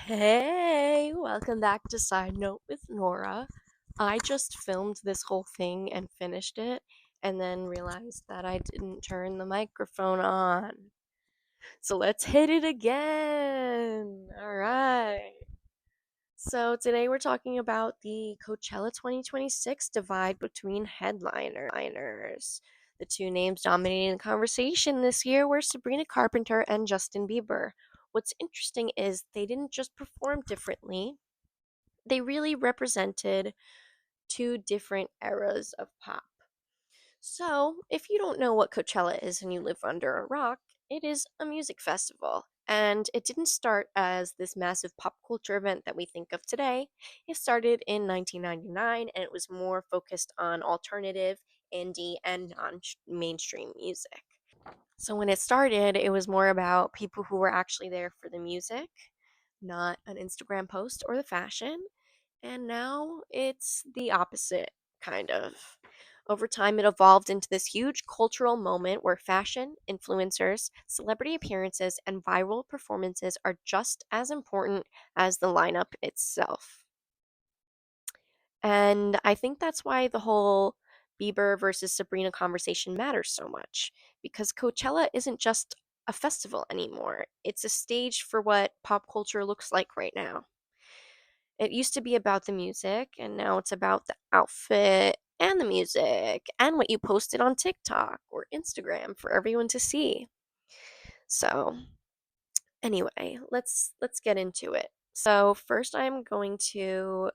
Hey, welcome back to Side Note with Nora. I just filmed this whole thing and finished it, and then realized that I didn't turn the microphone on. So let's hit it again. All right. So today we're talking about the Coachella 2026 divide between headliners. The two names dominating the conversation this year were Sabrina Carpenter and Justin Bieber. What's interesting is they didn't just perform differently, they really represented two different eras of pop. So, if you don't know what Coachella is and you live under a rock, it is a music festival. And it didn't start as this massive pop culture event that we think of today. It started in 1999 and it was more focused on alternative, indie, and non mainstream music. So, when it started, it was more about people who were actually there for the music, not an Instagram post or the fashion. And now it's the opposite, kind of. Over time, it evolved into this huge cultural moment where fashion, influencers, celebrity appearances, and viral performances are just as important as the lineup itself. And I think that's why the whole Bieber versus Sabrina conversation matters so much, because Coachella isn't just a festival anymore, it's a stage for what pop culture looks like right now. It used to be about the music, and now it's about the outfit and the music and what you posted on TikTok or Instagram for everyone to see. So, anyway, let's get into it. So, first I'm going to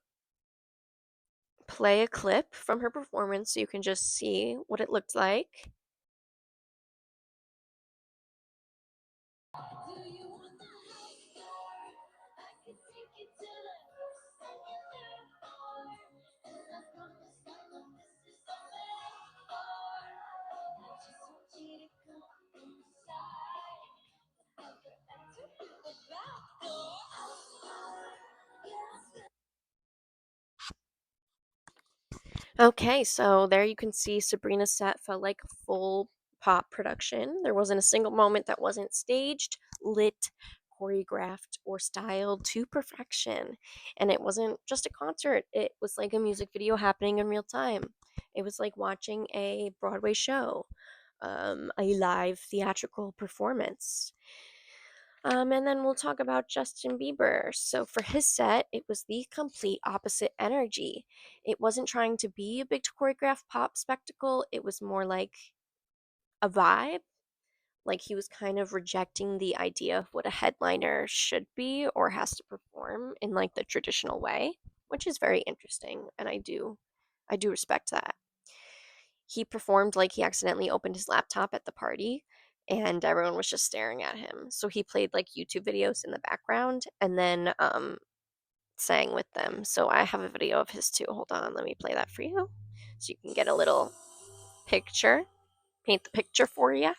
play a clip from her performance so you can just see what it looked like. Okay, so there you can see Sabrina's set felt like a full pop production. There wasn't a single moment that wasn't staged, lit, choreographed, or styled to perfection. And it wasn't just a concert, it was like a music video happening in real time. It was like watching a Broadway show, a live theatrical performance. And then we'll talk about Justin Bieber. So for his set, it was the complete opposite energy. It wasn't trying to be a big choreographed pop spectacle, it was more like a vibe. Like he was kind of rejecting the idea of what a headliner should be or has to perform in like the traditional way, which is very interesting and I do respect that. He performed like he accidentally opened his laptop at the party and everyone was just staring at him. So he played like YouTube videos in the background and then sang with them. So I have a video of his too. Hold on, let me play that for you so you can get a little picture, paint the picture for you.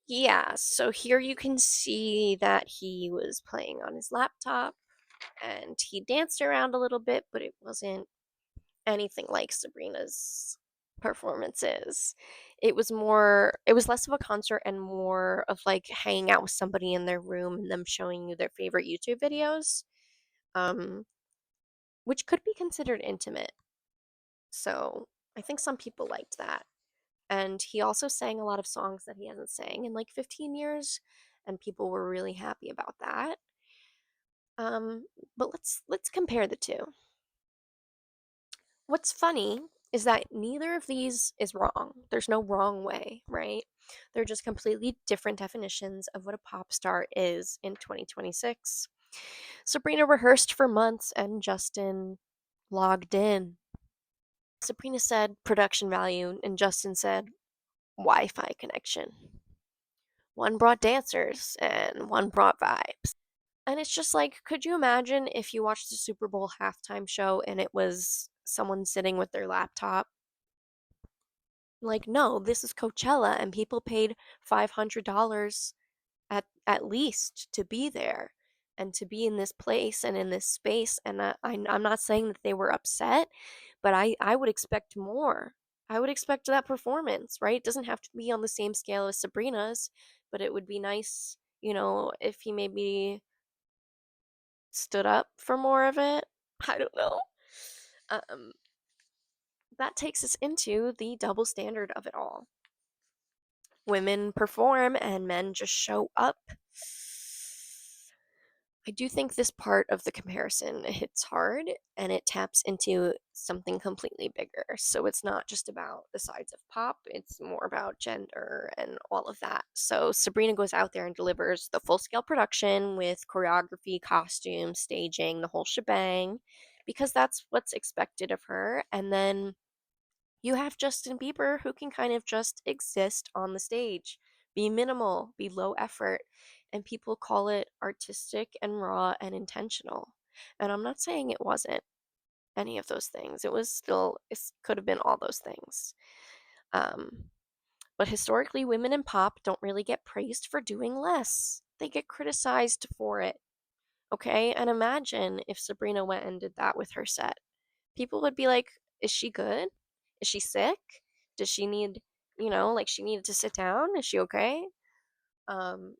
Yeah, so here you can see that he was playing on his laptop and he danced around a little bit, but it wasn't anything like Sabrina's performances. It was less of a concert and more of like hanging out with somebody in their room and them showing you their favorite YouTube videos, um, which could be considered intimate. So I think some people liked that. And he also sang a lot of songs that he hasn't sang in like 15 years, and people were really happy about that. Um, but let's compare the two. What's funny is that neither of these is wrong. There's no wrong way, right? They're just completely different definitions of what a pop star is in 2026. Sabrina rehearsed for months and Justin logged in. Sabrina said production value, and Justin said Wi Fi connection. One brought dancers, and one brought vibes. And it's just like, could you imagine if you watched the Super Bowl halftime show and it was someone sitting with their laptop? Like, no, this is Coachella and people paid $500 at least to be there and to be in this place and in this space. And I'm not saying that they were upset, but I would expect more. I would expect that performance, right? It doesn't have to be on the same scale as Sabrina's, but it would be nice, if he maybe stood up for more of it. I don't know. Um, that takes us into the double standard of it all. Women perform and men just show up. I do think this part of the comparison hits hard and it taps into something completely bigger. So it's not just about the sides of pop, it's more about gender and all of that. So Sabrina goes out there and delivers the full scale production with choreography, costumes, staging, the whole shebang, because that's what's expected of her. And then you have Justin Bieber who can kind of just exist on the stage, be minimal, be low effort, and people call it artistic and raw and intentional. And I'm not saying it wasn't any of those things. It could have been all those things. Um, but historically, women in pop don't really get praised for doing less. They get criticized for it. Okay? And imagine if Sabrina went and did that with her set. People would be like, is she good? Is she sick? Does she need, like she needed to sit down? Is she okay? Um,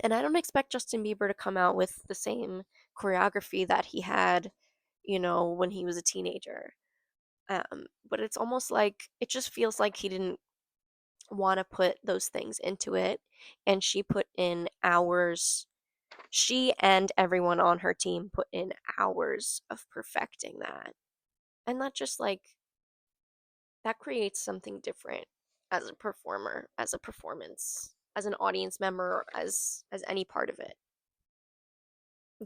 and I don't expect Justin Bieber to come out with the same choreography that he had, when he was a teenager. But it's almost like it just feels like he didn't want to put those things into it. And she put in hours. She and everyone on her team put in hours of perfecting that. And that just like that creates something different as a performer, as a performance, as an audience member, as any part of it.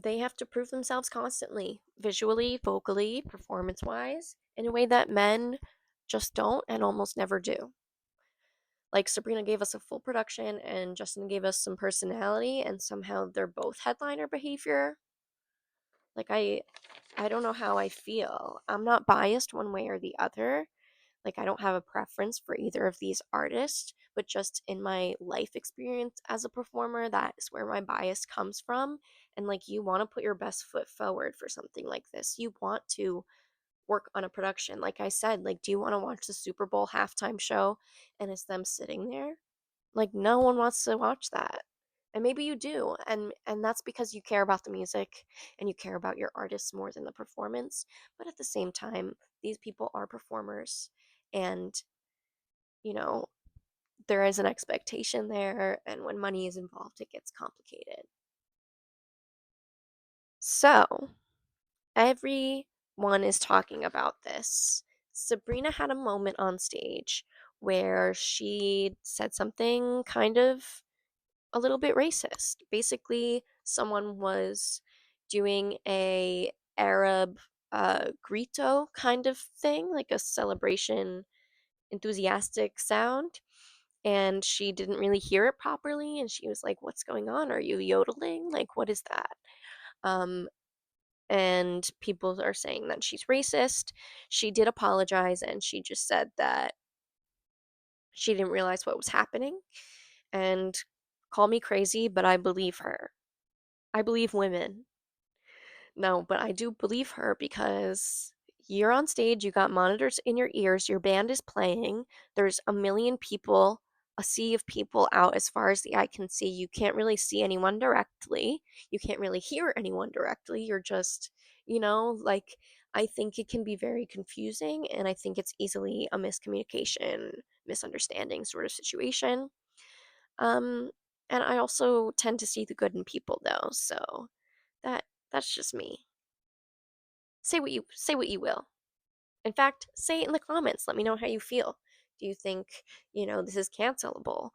They have to prove themselves constantly, visually, vocally, performance-wise, in a way that men just don't and almost never do. Like Sabrina gave us a full production and Justin gave us some personality and somehow they're both headliner behavior. Like I don't know how I feel. I'm not biased one way or the other. Like, I don't have a preference for either of these artists, but just in my life experience as a performer, that is where my bias comes from. And, like, you want to put your best foot forward for something like this. You want to work on a production. Like I said, like, do you want to watch the Super Bowl halftime show and it's them sitting there? Like, no one wants to watch that. And maybe you do. And that's because you care about the music and you care about your artists more than the performance. But at the same time, these people are performers and, you know, there is an expectation there and when money is involved, it gets complicated. So, everyone is talking about this. Sabrina had a moment on stage where she said something kind of a little bit racist. Basically, someone was doing a Arab grito kind of thing, like a celebration, enthusiastic sound, and she didn't really hear it properly, and she was like, "What's going on? Are you yodeling? Like, what is that?" Um, and people are saying that she's racist. She did apologize, and she just said that she didn't realize what was happening, and call me crazy, but I believe her. I believe women. No, but I do believe her because you're on stage, you got monitors in your ears, your band is playing, there's a million people, a sea of people out as far as the eye can see. You can't really see anyone directly. You can't really hear anyone directly. You're just, like I think it can be very confusing and I think it's easily a miscommunication, misunderstanding sort of situation. Um and I also tend to see the good in people though, so that that's just me. Say what you will. In fact, say it in the comments. Let me know how you feel. Do you think, this is cancelable?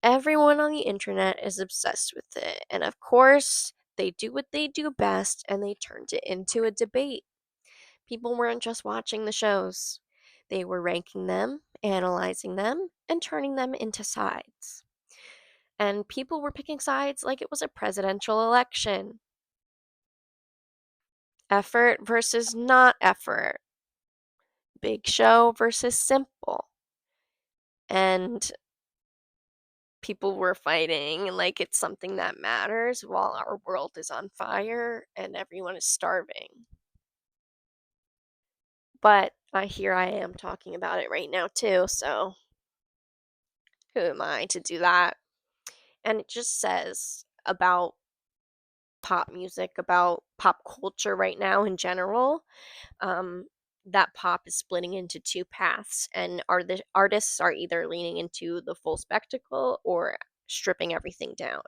Everyone on the internet is obsessed with it. And of course, they do what they do best and they turned it into a debate. People weren't just watching the shows. They were ranking them, analyzing them, and turning them into sides. And people were picking sides like it was a presidential election. Effort versus not effort. Big show versus simple. And people were fighting, like it's something that matters while our world is on fire and everyone is starving. But here I am talking about it right now too, so who am I to do that? And it just says about pop music, about pop culture right now in general, um, that pop is splitting into two paths, and the artists are either leaning into the full spectacle or stripping everything down.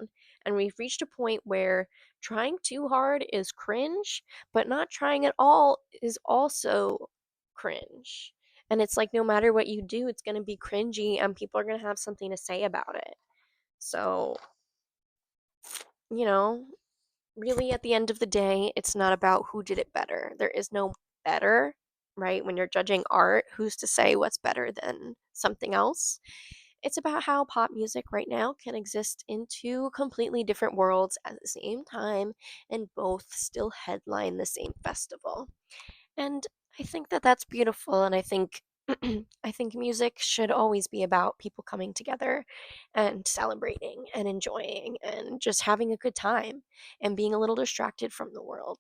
And we've reached a point where trying too hard is cringe, but not trying at all is also cringe. And it's like no matter what you do, it's going to be cringy, and people are going to have something to say about it. So, you know, really at the end of the day, it's not about who did it better. There is no better, right? When you're judging art, who's to say what's better than something else? It's about how pop music right now can exist in two completely different worlds at the same time and both still headline the same festival. And I think that that's beautiful, and I think I think music should always be about people coming together and celebrating and enjoying and just having a good time and being a little distracted from the world.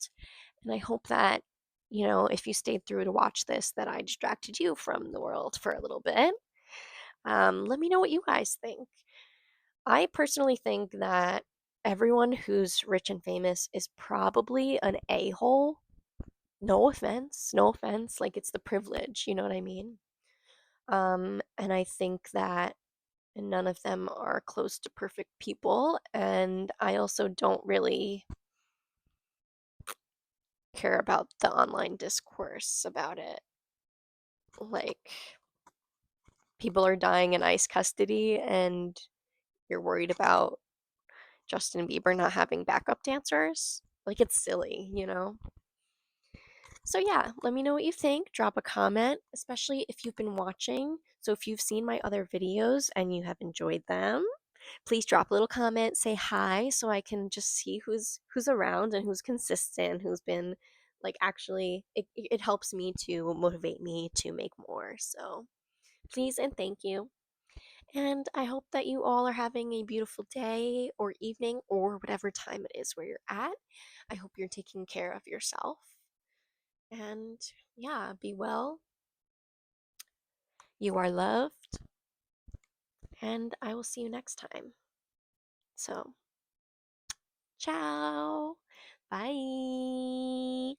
And I hope that, if you stayed through to watch this, that I distracted you from the world for a little bit. Let me know what you guys think. I personally think that everyone who's rich and famous is probably an a hole. No offense, no offense. Like, it's the privilege, you know what I mean? And I think that none of them are close to perfect people. And I also don't really care about the online discourse about it. Like, people are dying in ICE custody, and you're worried about Justin Bieber not having backup dancers. Like, it's silly, you know? So, yeah, let me know what you think. Drop a comment, especially if you've been watching. So, if you've seen my other videos and you have enjoyed them, please drop a little comment, say hi, so I can just see who's around and who's consistent, who's been like actually it helps me to motivate me to make more. So, please and thank you. And I hope that you all are having a beautiful day or evening or whatever time it is where you're at. I hope you're taking care of yourself. And yeah, be well. You are loved. And I will see you next time. So, ciao. Bye.